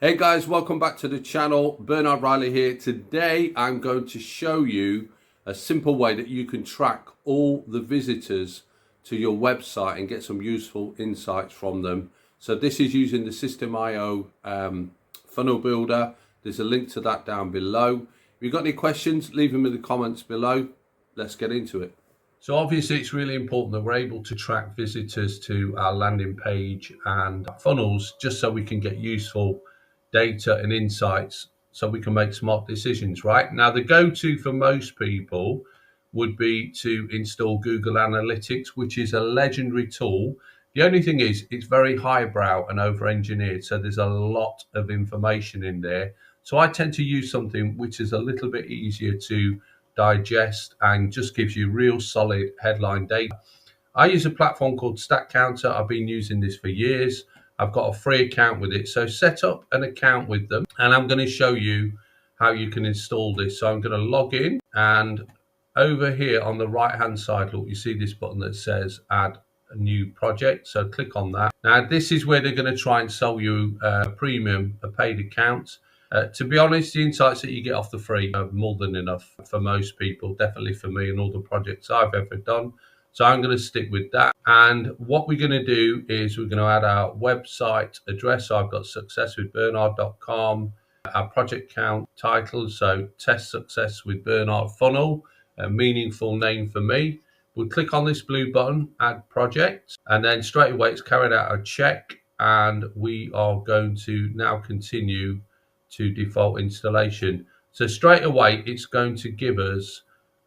Hey guys, welcome back to the channel. Bernard Riley here. Today I'm going to show you a simple way that you can track all the visitors to your website and get some useful insights from them. So this is using the Systeme.io funnel builder. There's a link to that down below. If you've got any questions, leave them in the comments below. Let's get into it. So obviously it's really important that we're able to track visitors to our landing page and funnels just so we can get useful data and insights so we can make smart decisions, right? Now, the go-to for most people would be to install Google Analytics, which is a legendary tool. The only thing is it's very highbrow and over-engineered, so there's a lot of information in there. So I tend to use something which is a little bit easier to digest and just gives you real solid headline data. I use a platform called Statcounter. I've been using this for years. I've got a free account with it. So set up an account with them and I'm going to show you how you can install this. So I'm going to log in, and over here on the right hand side, look, you see this button that says add a new project. So click on that. Now this is where they're going to try and sell you a premium, a paid account. To be honest, the insights that you get off the free are more than enough for most people, definitely for me and all the projects I've ever done. So I'm going to stick with that. And what we're going to do is we're going to add our website address. So I've got successwithbernard.com, our project count title. So test success with Bernard funnel, a meaningful name for me. We'll click on this blue button, add project, and then straight away it's carried out a check. And we are going to now continue to default installation. So straight away it's going to give us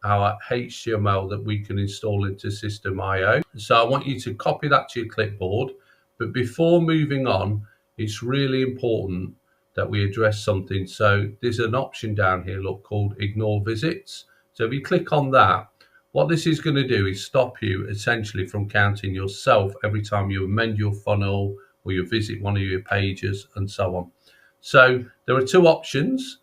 our HTML that we can install into Systeme.io. So I want you to copy that to your clipboard. But before moving on, it's really important that we address something. So there's an option down here, look, called ignore visits. So if you click on that, what this is going to do is stop you essentially from counting yourself every time you amend your funnel or you visit one of your pages and so on. So there are two options.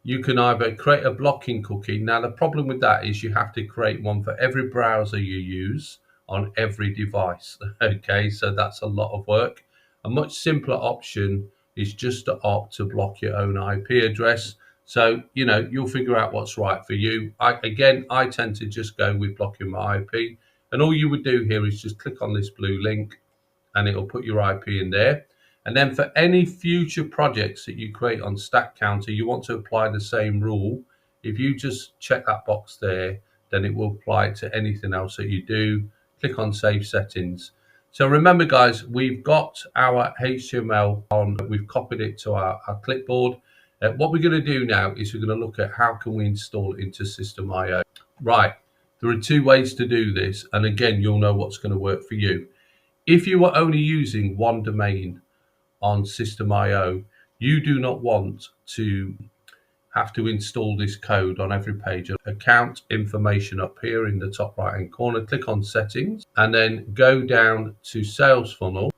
You can either create a blocking cookie. Now, the problem with that is you have to create one for every browser you use on every device. Okay, so that's a lot of work. A much simpler option is just to opt to block your own IP address. So, you'll figure out what's right for you. I tend to just go with blocking my IP. And all you would do here is just click on this blue link and it'll put your IP in there. And then for any future projects that you create on Statcounter, you want to apply the same rule. If you just check that box there, then it will apply it to anything else that you do. Click on Save Settings. So remember, guys, we've got our HTML on. We've copied it to our clipboard. What we're going to do now is we're going to look at how can we install it into Systeme.io. Right, there are two ways to do this. And again, you'll know what's going to work for you. If you are only using one domain on Systeme.io, you do not want to have to install this code on every page. Account information up here in the top right hand corner, click on settings and then go down to sales funnel,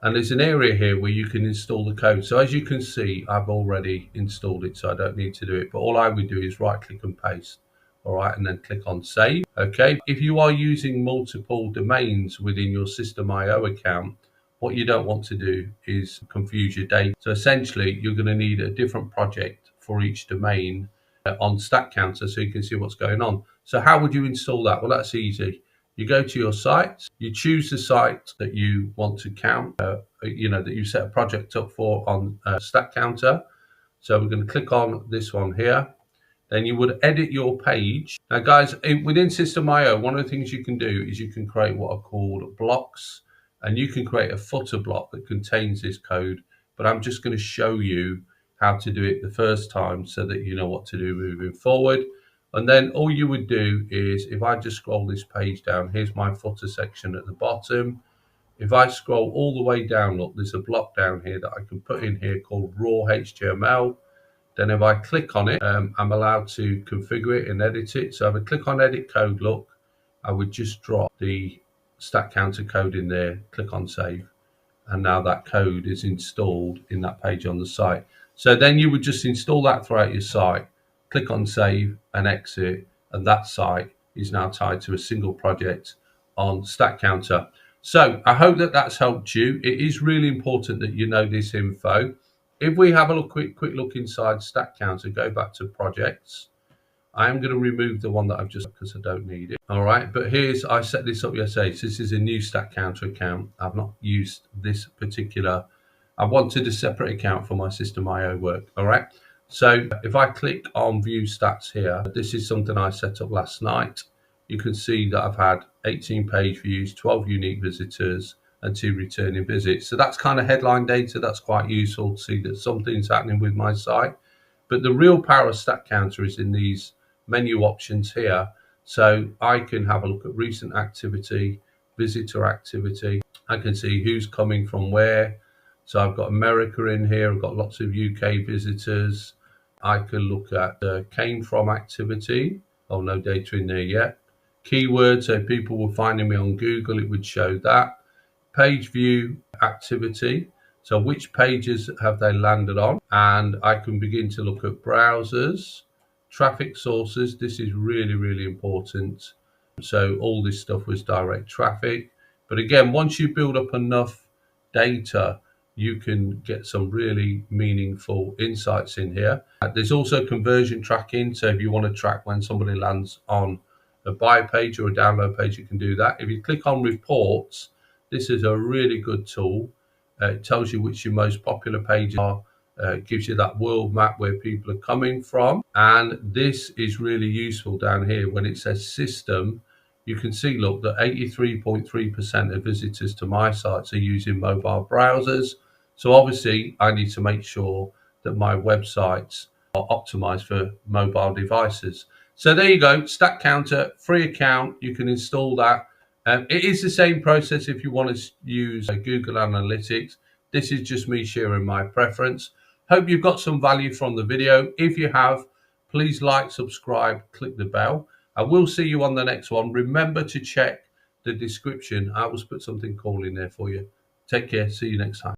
and there's an area here where you can install the code. So as you can see, I've already installed it, so I don't need to do it, but all I would do is right click and paste. All right, and then click on save. Okay, if you are using multiple domains within your Systeme.io account, what you don't want to do is confuse your data. So essentially, you're going to need a different project for each domain on Statcounter so you can see what's going on. So how would you install that? Well, that's easy. You go to your site, you choose the site that you want to count, that you set a project up for on Statcounter. So we're going to click on this one here. Then you would edit your page. Now, guys, within Systeme.io, one of the things you can do is you can create what are called blocks, and you can create a footer block that contains this code. But I'm just going to show you how to do it the first time so that you know what to do moving forward. And then all you would do is, if I just scroll this page down, here's my footer section at the bottom. If I scroll all the way down, look, there's a block down here that I can put in here called raw HTML. Then if I click on it, I'm allowed to configure it and edit it. So if I click on edit code, look, I would just drop the Statcounter code in there, click on save. And now that code is installed in that page on the site. So then you would just install that throughout your site, click on save and exit. And that site is now tied to a single project on Statcounter. So I hope that that's helped you. It is really important that you know this info. if we have a quick look inside Statcounter, go back to projects. I am going to remove the one that I've just, because I don't need it. All right, but I set this up yesterday. So this is a new Statcounter account. I've not used this particular. I wanted a separate account for my Systeme work. All right. So if I click on view stats here, this is something I set up last night. You can see that I've had 18 page views, 12 unique visitors, and 2 returning visits. So that's kind of headline data. That's quite useful to see that something's happening with my site. But the real power of Statcounter is in these menu options here. So I can have a look at recent activity, visitor activity. I can see who's coming from where. So I've got America in here. I've got lots of UK visitors. I can look at came from activity. Oh, no data in there yet. Keywords, so people were finding me on Google, it would show that. Page view activity. So which pages have they landed on? And I can begin to look at browsers, traffic sources. This is really, really important. So all this stuff was direct traffic. But again, once you build up enough data, you can get some really meaningful insights in here. There's also conversion tracking. So if you want to track when somebody lands on a buy page or a download page, you can do that. If you click on reports, this is a really good tool. It tells you which your most popular pages are. It gives you that world map where people are coming from. And this is really useful down here when it says system. You can see, look, that 83.3% of visitors to my sites are using mobile browsers. So obviously I need to make sure that my websites are optimized for mobile devices. So there you go, Statcounter, free account. You can install that. It is the same process if you want to use Google Analytics. This is just me sharing my preference. Hope you've got some value from the video. If you have, please like, subscribe, click the bell. I will see you on the next one. Remember to check the description. I will put something cool in there for you. Take care. See you next time.